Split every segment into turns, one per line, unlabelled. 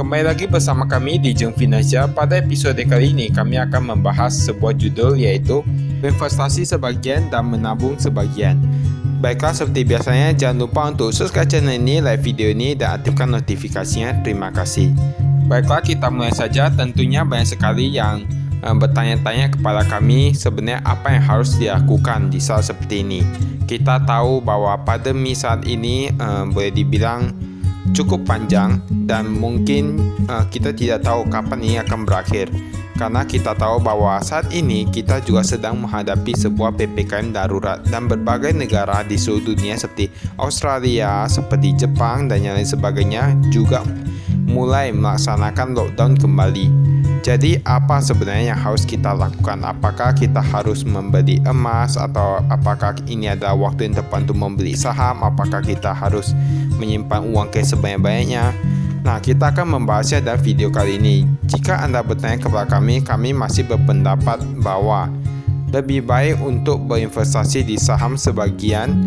Kembali lagi bersama kami di Jeng Finansial. Pada episode kali ini kami akan membahas sebuah judul yaitu investasi sebagian dan menabung sebagian. Baiklah, seperti biasanya jangan lupa untuk subscribe channel ini, like video ini dan aktifkan notifikasinya. Terima kasih. Baiklah, kita mulai saja. Tentunya banyak sekali yang bertanya-tanya kepada kami sebenarnya apa yang harus dilakukan di saat seperti ini. Kita tahu bahwa pandemi saat ini boleh dibilang cukup panjang dan mungkin kita tidak tahu kapan ini akan berakhir, karena kita tahu bahwa saat ini kita juga sedang menghadapi sebuah PPKM darurat dan berbagai negara di seluruh dunia seperti Australia, seperti Jepang dan yang lain sebagainya juga mulai melaksanakan lockdown kembali. Jadi apa sebenarnya yang harus kita lakukan? Apakah kita harus membeli emas, atau apakah ini adalah waktu yang tepat untuk membeli saham? Apakah kita harus menyimpan uang cash sebanyak-banyaknya? Nah, kita akan membahasnya dalam video kali ini. Jika Anda bertanya kepada kami masih berpendapat bahwa lebih baik untuk berinvestasi di saham sebagian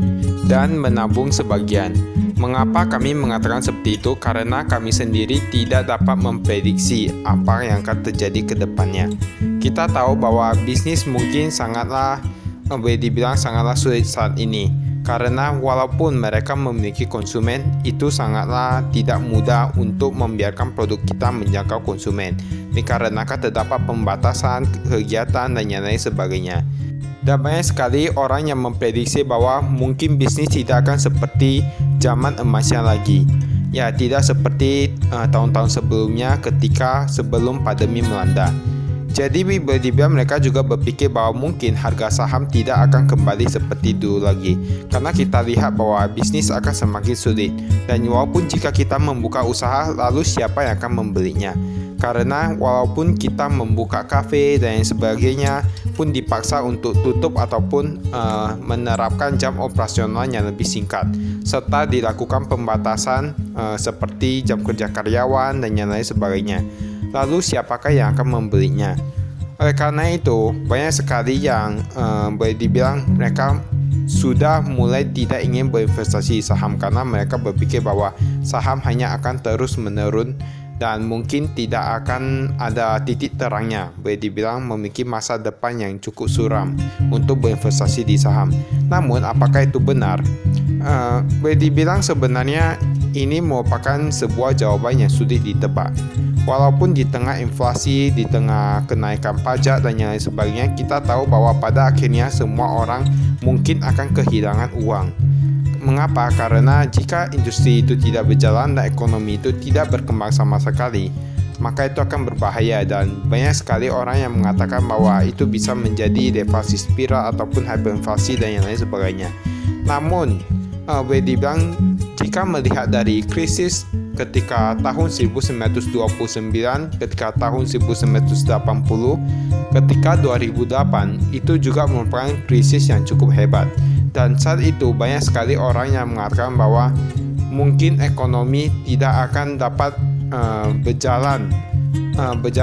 dan menabung sebagian. Mengapa kami mengatakan seperti itu? Karena kami sendiri tidak dapat memprediksi apa yang akan terjadi ke depannya. Kita tahu bahwa bisnis mungkin sangatlah sulit saat ini. Karena walaupun mereka memiliki konsumen, itu sangatlah tidak mudah untuk membiarkan produk kita menjangkau konsumen. Dikarenakan terdapat pembatasan kegiatan dan yang lain sebagainya. Dan banyak sekali orang yang memprediksi bahwa mungkin bisnis tidak akan seperti zaman emasnya lagi. Ya, tidak seperti tahun-tahun sebelumnya ketika sebelum pandemi melanda. Jadi boleh dibilang mereka juga berpikir bahwa mungkin harga saham tidak akan kembali seperti dulu lagi. Karena kita lihat bahwa bisnis akan semakin sulit. Dan walaupun jika kita membuka usaha, lalu siapa yang akan membelinya? Karena walaupun kita membuka kafe dan yang sebagainya pun dipaksa untuk tutup ataupun menerapkan jam operasional yang lebih singkat, serta dilakukan pembatasan seperti jam kerja karyawan dan yang lain sebagainya. Lalu siapakah yang akan membelinya? Oleh karena itu, banyak sekali yang boleh dibilang mereka sudah mulai tidak ingin berinvestasi di saham, karena mereka berpikir bahwa saham hanya akan terus menurun dan mungkin tidak akan ada titik terangnya. Boleh dibilang memiliki masa depan yang cukup suram untuk berinvestasi di saham. Namun apakah itu benar? Boleh dibilang sebenarnya ini merupakan sebuah jawaban yang sulit ditebak. Walaupun di tengah inflasi, di tengah kenaikan pajak dan yang lain sebagainya, kita tahu bahwa pada akhirnya semua orang mungkin akan kehilangan uang. Mengapa? Karena jika industri itu tidak berjalan dan ekonomi itu tidak berkembang sama sekali, maka itu akan berbahaya, dan banyak sekali orang yang mengatakan bahwa itu bisa menjadi deflasi spiral ataupun hyperinflasi dan yang lain sebagainya. Namun, boleh dibilang jika melihat dari krisis ketika tahun 1929, ketika tahun 1980, ketika 2008, itu juga merupakan krisis yang cukup hebat. Dan saat itu banyak sekali orang yang mengatakan bahwa mungkin ekonomi tidak akan dapat berjalan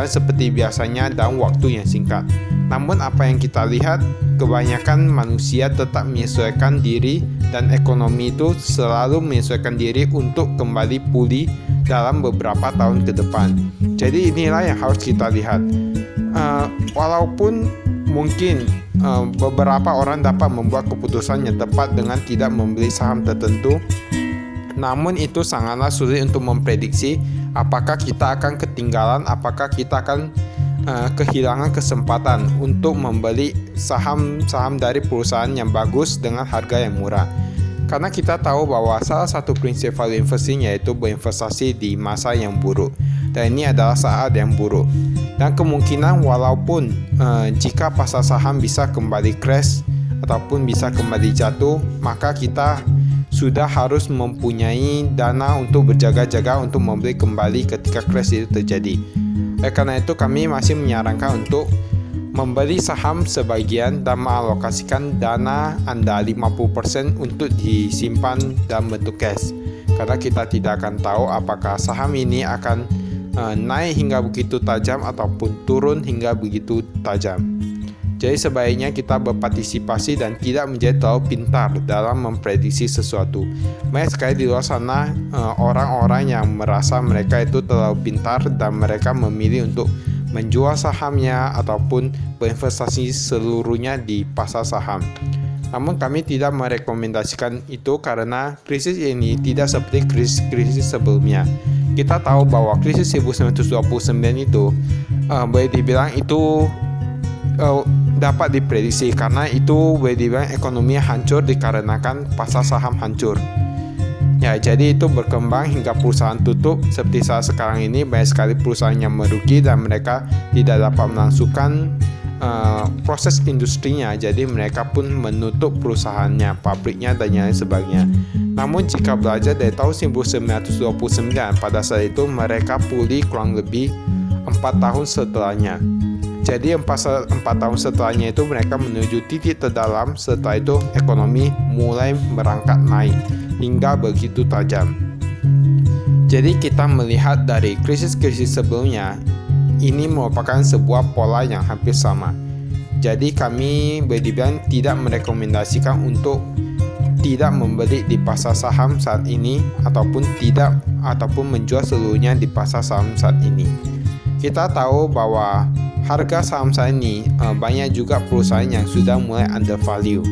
seperti biasanya dalam waktu yang singkat. Namun apa yang kita lihat, kebanyakan manusia tetap menyesuaikan diri, dan ekonomi itu selalu menyesuaikan diri untuk kembali pulih dalam beberapa tahun ke depan. Jadi inilah yang harus kita lihat. Walaupun mungkin beberapa orang dapat membuat keputusan yang tepat dengan tidak membeli saham tertentu, namun itu sangatlah sulit untuk memprediksi apakah kita akan ketinggalan, apakah kita akan kehilangan kesempatan untuk membeli saham-saham dari perusahaan yang bagus dengan harga yang murah. Karena kita tahu bahwa salah satu prinsip value investing yaitu berinvestasi di masa yang buruk, dan ini adalah saat yang buruk. Dan kemungkinan walaupun jika pasar saham bisa kembali crash ataupun bisa kembali jatuh, maka kita sudah harus mempunyai dana untuk berjaga-jaga untuk membeli kembali ketika crash itu terjadi. Karena itu kami masih menyarankan untuk membeli saham sebagian dan mengalokasikan dana Anda 50% untuk disimpan dalam bentuk cash. Karena kita tidak akan tahu apakah saham ini akan naik hingga begitu tajam ataupun turun hingga begitu tajam. Jadi sebaiknya kita berpartisipasi dan tidak menjadi terlalu pintar dalam memprediksi sesuatu. Banyak sekali di luar sana orang-orang yang merasa mereka itu terlalu pintar dan mereka memilih untuk menjual sahamnya ataupun berinvestasi seluruhnya di pasar saham. Namun kami tidak merekomendasikan itu karena krisis ini tidak seperti krisis sebelumnya. Kita tahu bahwa krisis 1929 itu boleh dibilang itu dapat diprediksi karena itu boleh dibilang ekonomi hancur dikarenakan pasar saham hancur. Ya, jadi itu berkembang hingga perusahaan tutup. Seperti saat sekarang ini banyak sekali perusahaan yang merugi dan mereka tidak dapat melangsungkan proses industrinya. Jadi mereka pun menutup perusahaannya, pabriknya dan yang lain sebagainya. Namun jika belajar dari tahun 1929, pada saat itu mereka pulih kurang lebih 4 tahun setelahnya. Jadi 4 tahun setelahnya itu mereka menuju titik terdalam. Setelah itu ekonomi mulai merangkak naik hingga begitu tajam. Jadi kita melihat dari krisis-krisis sebelumnya, ini merupakan sebuah pola yang hampir sama. Jadi kami berdibilang tidak merekomendasikan untuk tidak membeli di pasar saham saat ini ataupun menjual seluruhnya di pasar saham saat ini. Kita tahu bahwa harga saham saat ini banyak juga perusahaan yang sudah mulai undervalue.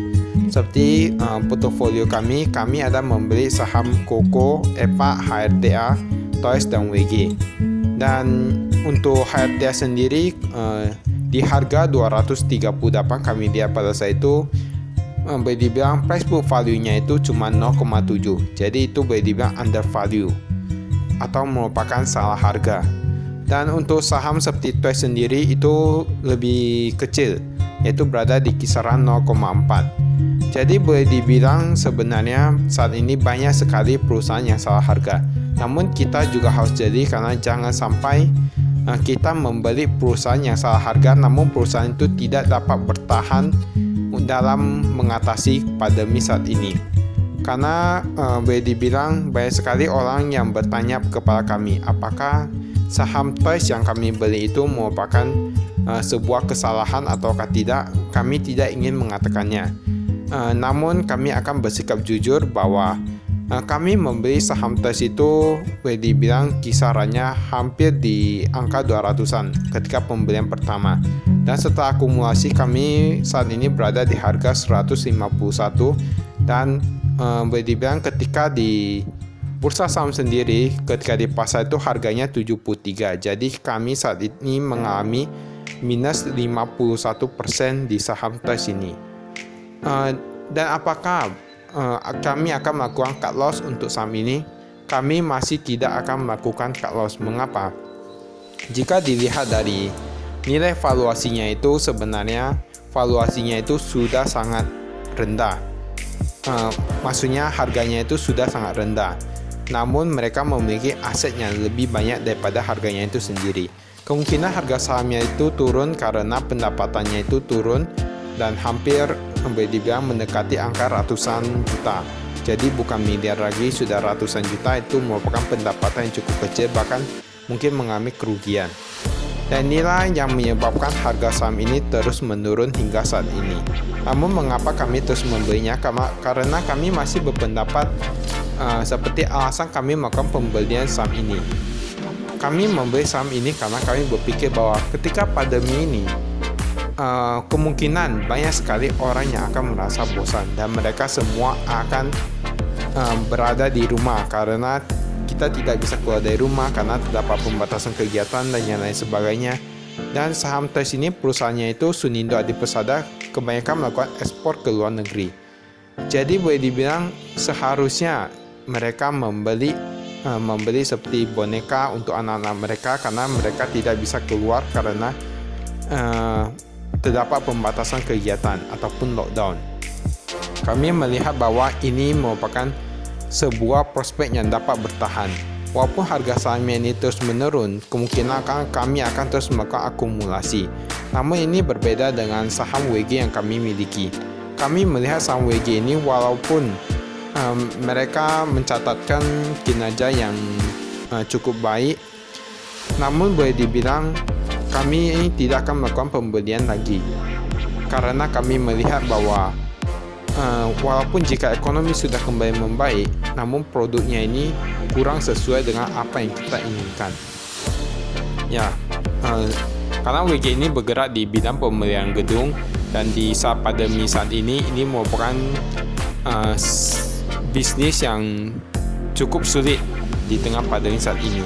Seperti portofolio kami ada membeli saham Koko, EPA, HRTA, Toys dan WG. Dan untuk HRTA sendiri di harga 238 kami lihat pada saat itu boleh dibilang price book value-nya itu cuma 0,7. Jadi itu boleh dibilang undervalue atau merupakan salah harga. Dan untuk saham seperti Toys sendiri itu lebih kecil, yaitu berada di kisaran 0,4. Jadi boleh dibilang sebenarnya saat ini banyak sekali perusahaan yang salah harga. Namun kita juga harus jadi karena jangan sampai kita membeli perusahaan yang salah harga, namun perusahaan itu tidak dapat bertahan dalam mengatasi pandemi saat ini. Karena boleh dibilang banyak sekali orang yang bertanya kepada kami, apakah saham Toys yang kami beli itu merupakan sebuah kesalahan ataukah tidak. Kami tidak ingin mengatakannya. Namun kami akan bersikap jujur bahwa kami membeli saham Toys itu boleh dibilang kisarannya hampir di angka 200-an ketika pembelian pertama. Dan setelah akumulasi kami saat ini berada di harga 151 dan boleh dibilang ketika di bursa saham sendiri ketika di pasar itu harganya 73. Jadi kami saat ini mengalami minus 51% di saham Toys ini. Dan apakah kami akan melakukan cut loss untuk saham ini? Kami masih tidak akan melakukan cut loss. Mengapa? Jika dilihat dari nilai valuasinya itu sebenarnya valuasinya itu sudah sangat rendah. Maksudnya harganya itu sudah sangat rendah. Namun mereka memiliki aset yang lebih banyak daripada harganya itu sendiri. Kemungkinan harga sahamnya itu turun karena pendapatannya itu turun dan hampir boleh dibilang mendekati angka ratusan juta. Jadi bukan miliar lagi, sudah ratusan juta. Itu merupakan pendapatan yang cukup kecil, bahkan mungkin mengalami kerugian. Dan inilah yang menyebabkan harga saham ini terus menurun hingga saat ini. Namun mengapa kami terus membelinya? Karena kami masih berpendapat seperti alasan kami melakukan pembelian saham ini. Kami membeli saham ini karena kami berpikir bahwa ketika pandemi ini kemungkinan banyak sekali orang yang akan merasa bosan dan mereka semua akan berada di rumah karena kita tidak bisa keluar dari rumah karena terdapat pembatasan kegiatan dan yang lain sebagainya. Dan saham Toys ini perusahaannya itu Sunindo Adi Persada kebanyakan melakukan ekspor ke luar negeri. Jadi boleh dibilang seharusnya mereka membeli seperti boneka untuk anak-anak mereka karena mereka tidak bisa keluar karena terdapat pembatasan kegiatan ataupun lockdown. Kami melihat bahwa ini merupakan sebuah prospek yang dapat bertahan. Walaupun harga sahamnya ini terus menurun, kemungkinan kami akan terus melakukan akumulasi. Namun ini berbeda dengan saham WG yang kami miliki. Kami melihat saham WG ini walaupun mereka mencatatkan kinerja yang cukup baik, namun boleh dibilang kami tidak akan melakukan pembelian lagi. karena kami melihat bahwa walaupun jika ekonomi sudah kembali membaik, namun produknya ini kurang sesuai dengan apa yang kita inginkan. Ya, karena WG ini bergerak di bidang pemeliharaan gedung dan di saat pandemi saat ini merupakan bisnis yang cukup sulit di tengah pandemi saat ini.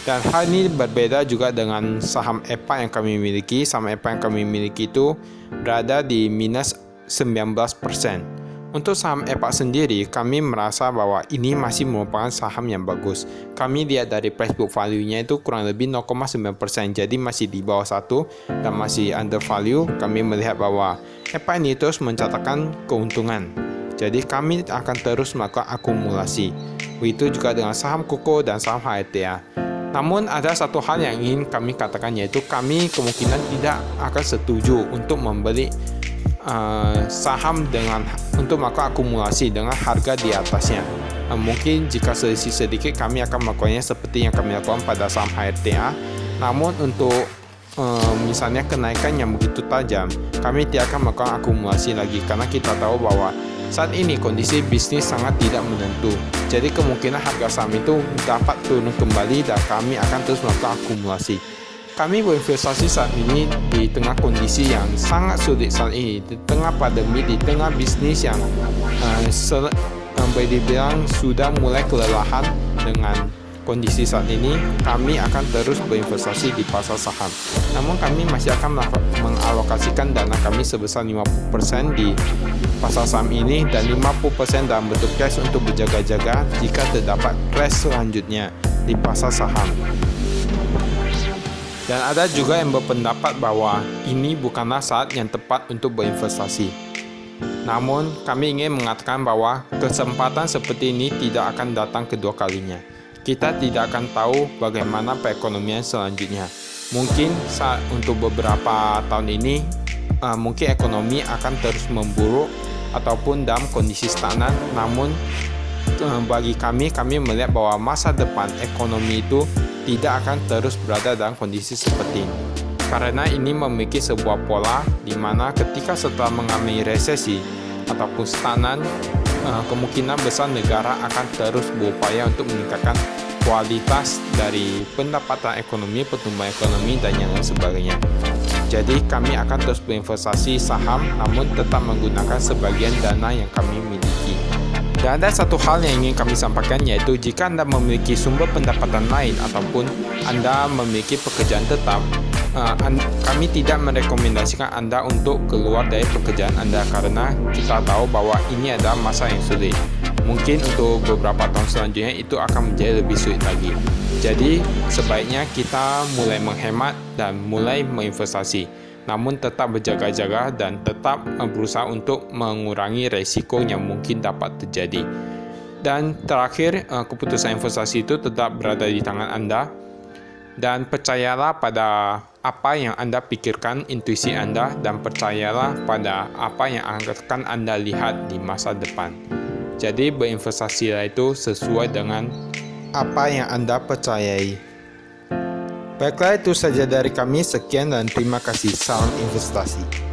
Dan hal ini berbeda juga dengan saham EPA yang kami miliki. Saham EPA yang kami miliki itu berada di minus 19%. Untuk saham EPA sendiri, kami merasa bahwa ini masih merupakan saham yang bagus. Kami lihat dari price book value-nya itu kurang lebih 0,9%, jadi masih di bawah 1 dan masih under value. Kami melihat bahwa EPA ini terus mencatatkan keuntungan. Jadi kami akan terus melakukan akumulasi. Begitu juga dengan saham KUKO dan saham HRTA. Namun ada satu hal yang ingin kami katakan, yaitu kami kemungkinan tidak akan setuju untuk membeli saham untuk melakukan akumulasi dengan harga di atasnya. Mungkin jika selisih sedikit kami akan melakukannya seperti yang kami lakukan pada saham HRTA. Namun untuk misalnya kenaikan yang begitu tajam, kami tidak akan melakukan akumulasi lagi, karena kita tahu bahwa saat ini kondisi bisnis sangat tidak menentu. Jadi kemungkinan harga saham itu dapat turun kembali dan kami akan terus melakukan akumulasi. Kami berinvestasi saat ini di tengah kondisi yang sangat sulit saat ini, di tengah pandemi, di tengah bisnis yang boleh dibilang sudah mulai kelelahan dengan kondisi saat ini. Kami akan terus berinvestasi di pasar saham. Namun kami masih akan mengalokasikan dana kami sebesar 50% di pasar saham ini dan 50% dalam bentuk cash untuk berjaga-jaga jika terdapat crash selanjutnya di pasar saham. Dan ada juga yang berpendapat bahwa ini bukanlah saat yang tepat untuk berinvestasi. Namun, kami ingin mengatakan bahwa kesempatan seperti ini tidak akan datang kedua kalinya. Kita tidak akan tahu bagaimana perekonomian selanjutnya. Mungkin untuk beberapa tahun ini, mungkin ekonomi akan terus memburuk ataupun dalam kondisi stagnan. Namun, bagi kami melihat bahwa masa depan ekonomi itu tidak akan terus berada dalam kondisi seperti ini. Karena ini memiliki sebuah pola di mana ketika setelah mengalami resesi ataupun stagnan, kemungkinan besar negara akan terus berupaya untuk meningkatkan kualitas dari pendapatan ekonomi, pertumbuhan ekonomi, dan yang lain sebagainya. Jadi kami akan terus berinvestasi saham, namun tetap menggunakan sebagian dana yang kami miliki. Dan ada satu hal yang ingin kami sampaikan, yaitu jika Anda memiliki sumber pendapatan lain ataupun Anda memiliki pekerjaan tetap, kami tidak merekomendasikan Anda untuk keluar dari pekerjaan Anda, karena kita tahu bahwa ini adalah masa yang sulit. Mungkin untuk beberapa tahun selanjutnya itu akan menjadi lebih sulit lagi. Jadi sebaiknya kita mulai menghemat dan mulai menginvestasi, namun tetap berjaga-jaga dan tetap berusaha untuk mengurangi resiko yang mungkin dapat terjadi. Dan terakhir, keputusan investasi itu tetap berada di tangan Anda, dan percayalah pada apa yang Anda pikirkan, intuisi Anda, dan percayalah pada apa yang akan Anda lihat di masa depan. Jadi berinvestasilah itu sesuai dengan apa yang Anda percayai. Baiklah, itu saja dari kami. Sekian dan terima kasih. Salam investasi.